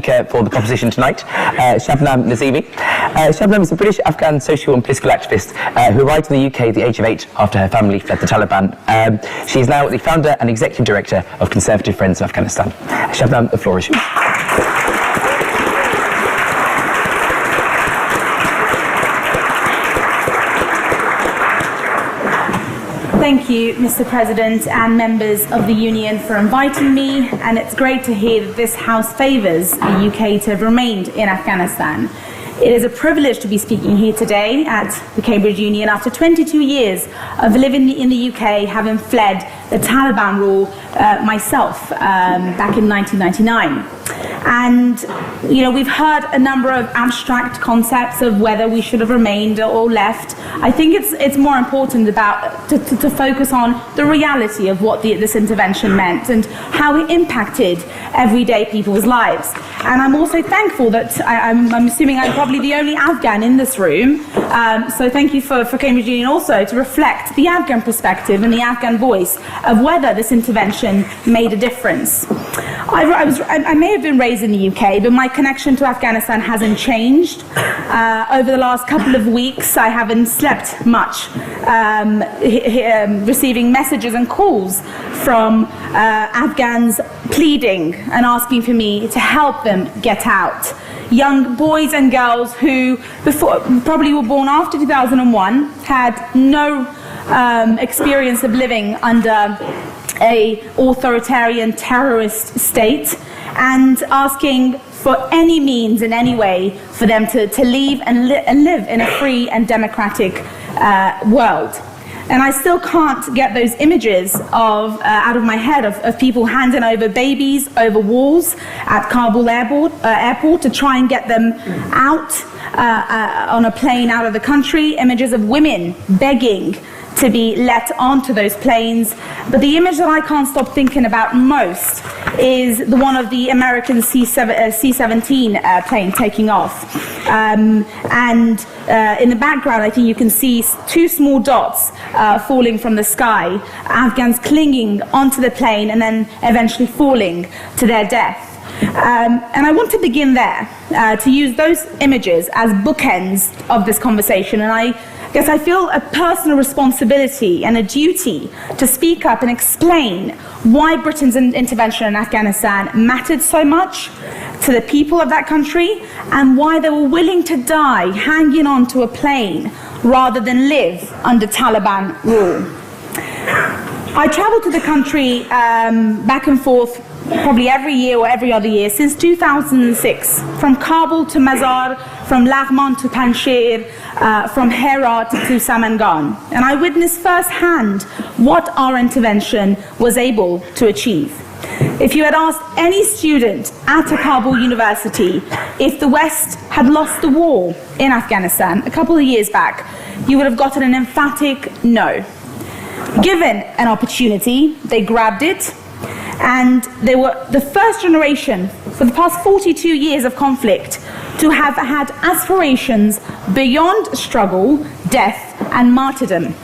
For the proposition tonight, Shabnam Nasimi. Shabnam is a British Afghan social and political activist who arrived in the UK at the age of 8 after her family fled the Taliban. She is now the founder and executive director of Conservative Friends of Afghanistan. Shabnam, the floor is yours. Thank you, Mr. President and members of the Union for inviting me, and it's great to hear that this House favours the UK to have remained in Afghanistan. It is a privilege to be speaking here today at the Cambridge Union after 22 years of living in the UK, having fled the Taliban rule myself back in 1999. And, you know, we've heard a number of abstract concepts of whether we should have remained or left. I think it's more important to focus on the reality of what this intervention meant and how it impacted everyday people's lives. And I'm also thankful that I'm assuming I'm probably the only Afghan in this room. So thank you for Cambridge Union also to reflect the Afghan perspective and the Afghan voice of whether this intervention made a difference. I may have been raised in the UK, but my connection to Afghanistan hasn't changed. Over the last couple of weeks, I haven't slept much, receiving messages and calls from Afghans pleading and asking for me to help them get out. Young boys and girls who probably were born after 2001, had no experience of living under a authoritarian terrorist state, and asking for any means in any way for them to leave and live in a free and democratic world. And I still can't get those images out of my head of people handing over babies over walls at Kabul airport to try and get them out on a plane out of the country, images of women begging to be let onto those planes. But the image that I can't stop thinking about most is the one of the American C-17 plane taking off. And in the background, I think you can see two small dots falling from the sky, Afghans clinging onto the plane and then eventually falling to their death. And I want to begin there, to use those images as bookends of this conversation. And I guess I feel a personal responsibility and a duty to speak up and explain why Britain's intervention in Afghanistan mattered so much to the people of that country, and why they were willing to die hanging on to a plane rather than live under Taliban rule. I travel to the country back and forth probably every year or every other year since 2006, from Kabul to Mazar, from Laghman to Panjshir, from Herat to Samangan. And I witnessed firsthand what our intervention was able to achieve. If you had asked any student at a Kabul university if the West had lost the war in Afghanistan a couple of years back, you would have gotten an emphatic no. Given an opportunity, they grabbed it, and they were the first generation for the past 42 years of conflict to have had aspirations beyond struggle, death, and martyrdom.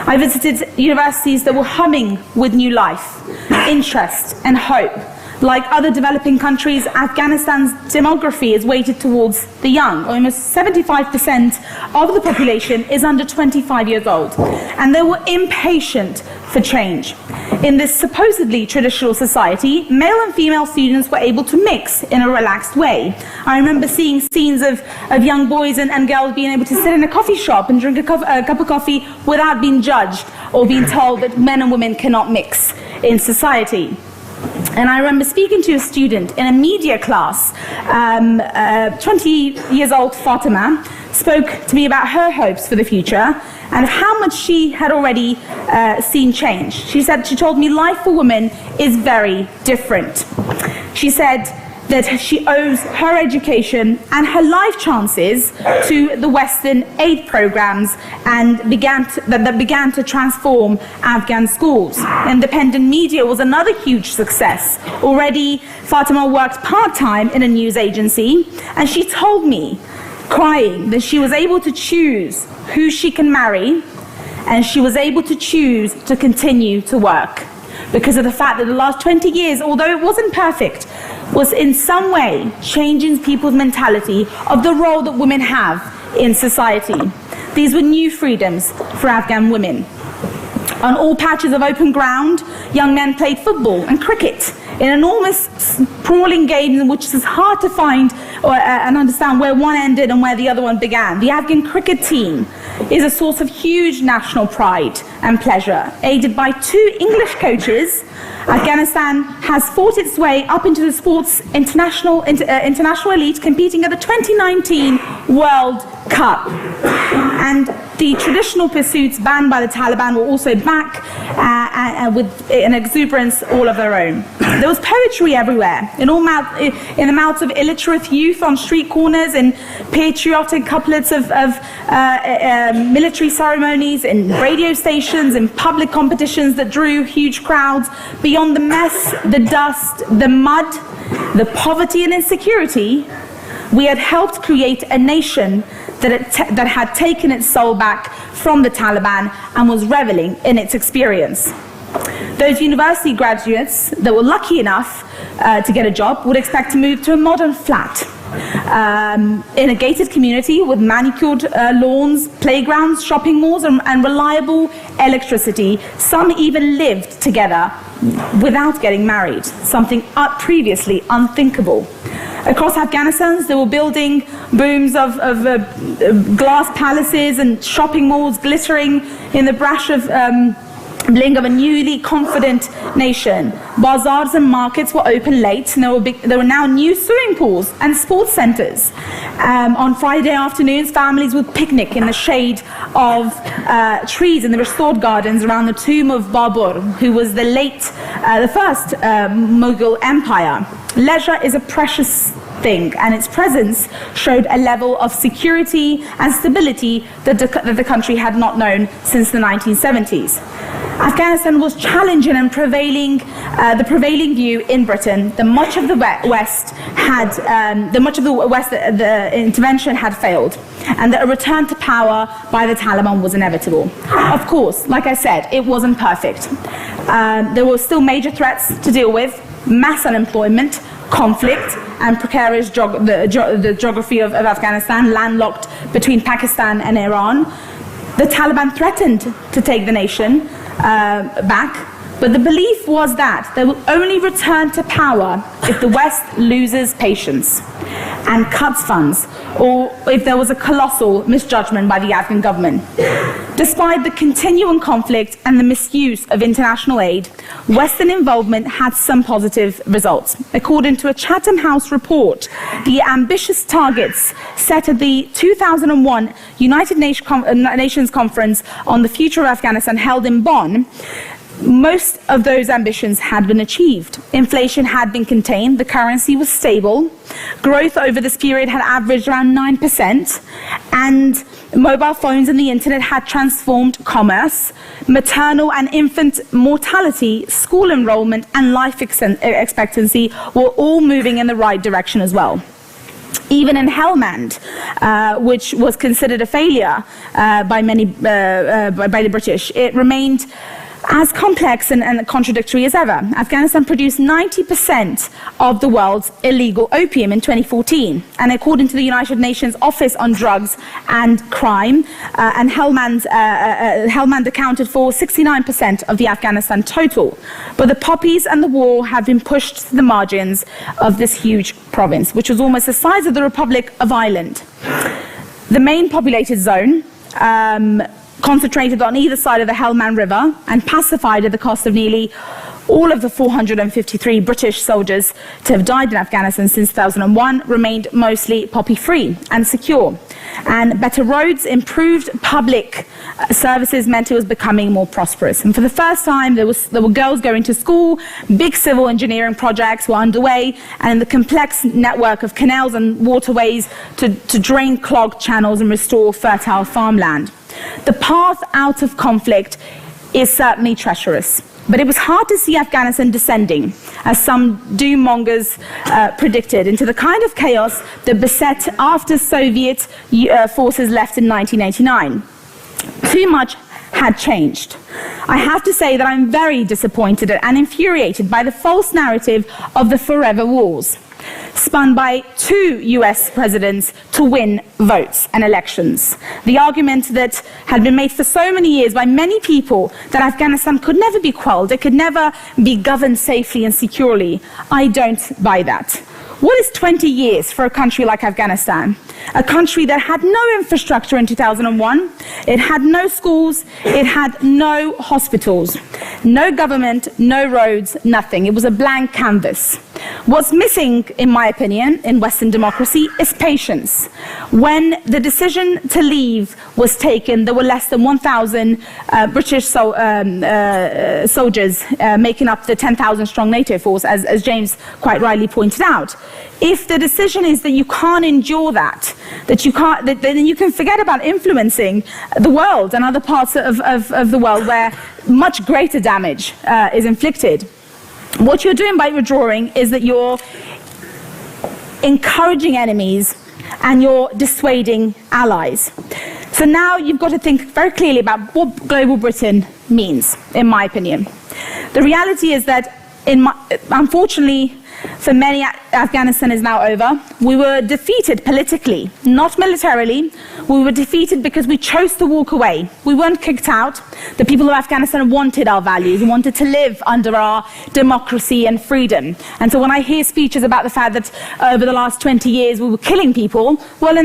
I visited universities that were humming with new life, interest, and hope. Like other developing countries, Afghanistan's demography is weighted towards the young. Almost 75% of the population is under 25 years old, and they were impatient for change. In this supposedly traditional society, male and female students were able to mix in a relaxed way. I remember seeing scenes of young boys and girls being able to sit in a coffee shop and drink a cup of coffee without being judged or being told that men and women cannot mix in society. And I remember speaking to a student in a media class, 20 years old Fatima, spoke to me about her hopes for the future and how much she had already seen change. She told me life for women is very different. She said that she owes her education and her life chances to the Western aid programs and that began to transform Afghan schools. Independent media was another huge success. Already, Fatima worked part-time in a news agency, and she told me, crying, that she was able to choose who she can marry, and she was able to choose to continue to work because of the fact that the last 20 years, although it wasn't perfect, was in some way changing people's mentality of the role that women have in society. These were new freedoms for Afghan women. On all patches of open ground, young men played football and cricket in enormous sprawling games in which it's hard to find and understand where one ended and where the other one began. The Afghan cricket team is a source of huge national pride and pleasure. Aided by 2 English coaches, Afghanistan has fought its way up into the sports international elite, competing at the 2019 World Cup. And the traditional pursuits banned by the Taliban were also back with an exuberance all of their own. There was poetry everywhere, in the mouths of illiterate youth on street corners, and patriotic couplets of military ceremonies, in radio stations, and public competitions that drew huge crowds. Beyond the mess, the dust, the mud, the poverty and insecurity, we had helped create a nation that had taken its soul back from the Taliban and was reveling in its experience. Those university graduates that were lucky enough to get a job would expect to move to a modern flat in a gated community with manicured lawns, playgrounds, shopping malls, and reliable electricity. Some even lived together without getting married, something previously unthinkable. Across Afghanistan, they were building booms of glass palaces and shopping malls glittering in the brash of bling of a newly confident nation. Bazaars and markets were open late, and there were now new swimming pools and sports centres. On Friday afternoons, families would picnic in the shade of trees in the restored gardens around the tomb of Babur, who was the first Mughal empire. Leisure is a precious thing, and its presence showed a level of security and stability that the country had not known since the 1970s. Afghanistan was challenging and the prevailing view in Britain that much of the intervention had failed, and that a return to power by the Taliban was inevitable. Of course, like I said, it wasn't perfect. There were still major threats to deal with: mass unemployment, conflict, and precarious the geography of Afghanistan, landlocked between Pakistan and Iran. The Taliban threatened to take the nation back, but the belief was that they will only return to power if the West loses patience and cuts funds, or if there was a colossal misjudgment by the Afghan government. Despite the continuing conflict and the misuse of international aid, Western involvement had some positive results. According to a Chatham House report, the ambitious targets set at the 2001 United Nations Conference on the Future of Afghanistan held in Bonn, most of those ambitions had been achieved. Inflation had been contained, the currency was stable, growth over this period had averaged around 9%, and mobile phones and the internet had transformed commerce. Maternal and infant mortality, school enrollment, and life expectancy were all moving in the right direction as well. Even in Helmand, which was considered a failure by the British, it remained as complex and contradictory as ever. Afghanistan produced 90% of the world's illegal opium in 2014, and according to the United Nations Office on Drugs and Crime, and Helmand accounted for 69% of the Afghanistan total. But the poppies and the war have been pushed to the margins of this huge province, which was almost the size of the Republic of Ireland. The main populated zone, concentrated on either side of the Helmand River and pacified at the cost of nearly all of the 453 British soldiers to have died in Afghanistan since 2001, remained mostly poppy-free and secure. And better roads, improved public services meant it was becoming more prosperous. And for the first time, there were girls going to school, big civil engineering projects were underway, and the complex network of canals and waterways to drain clogged channels and restore fertile farmland. The path out of conflict is certainly treacherous, but it was hard to see Afghanistan descending, as some doom-mongers predicted, into the kind of chaos that beset after Soviet forces left in 1989. Too much had changed. I have to say that I'm very disappointed and infuriated by the false narrative of the forever wars, spun by 2 US presidents to win votes and elections. The argument that had been made for so many years by many people that Afghanistan could never be quelled, it could never be governed safely and securely, I don't buy that. What is 20 years for a country like Afghanistan? A country that had no infrastructure in 2001, it had no schools, it had no hospitals, no government, no roads, nothing. It was a blank canvas. What's missing, in my opinion, in Western democracy is patience. When the decision to leave was taken, there were less than 1,000 British soldiers making up the 10,000 strong NATO force, as James quite rightly pointed out. If the decision is that you can't endure that then you can forget about influencing the world and other parts of the world where much greater damage is inflicted. What you're doing by withdrawing is that you're encouraging enemies and you're dissuading allies. So now you've got to think very clearly about what global Britain means, in my opinion. The reality is that, unfortunately, for many, Afghanistan is now over. We were defeated politically, not militarily. We were defeated because we chose to walk away. We weren't kicked out. The people of Afghanistan wanted our values, wanted to live under our democracy and freedom. And so when I hear speeches about the fact that over the last 20 years we were killing people, well,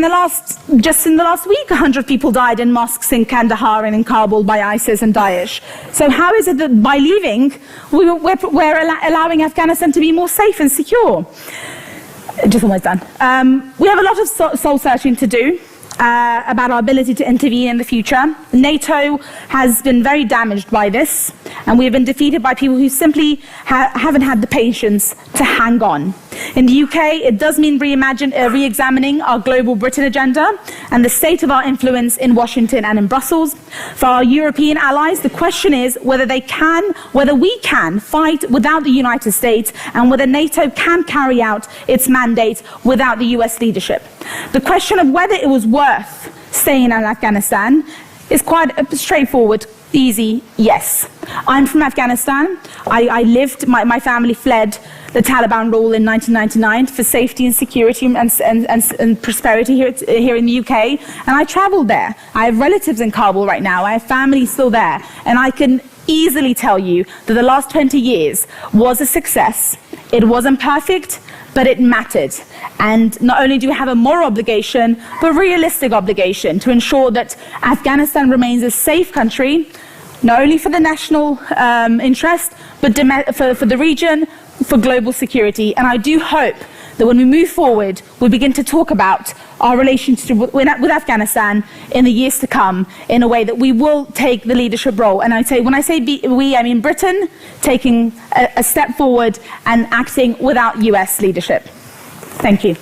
just in the last week, 100 people died in mosques in Kandahar and in Kabul by ISIS and Daesh. So how is it that by leaving, we're allowing Afghanistan to be more safe and secure? Just almost done. We have a lot of soul searching to do about our ability to intervene in the future. NATO has been very damaged by this, and we have been defeated by people who simply haven't had the patience to hang on. In the UK, it does mean re-examining our global Britain agenda and the state of our influence in Washington and in Brussels. For our European allies, the question is whether we can fight without the United States and whether NATO can carry out its mandate without the US leadership. The question of whether it was worth staying in Afghanistan is quite straightforward. Easy, yes. I'm from Afghanistan. My family fled the Taliban rule in 1999 for safety and security and prosperity here in the UK. And I traveled there. I have relatives in Kabul right now. I have family still there. And I can easily tell you that the last 20 years was a success. It wasn't perfect, but it mattered. And not only do we have a moral obligation, but realistic obligation to ensure that Afghanistan remains a safe country, not only for the national interest, but for the region, for global security. And I do hope that when we move forward, we begin to talk about our relationship with Afghanistan in the years to come in a way that we will take the leadership role. And when I say we, I mean Britain taking a step forward and acting without US leadership. Thank you.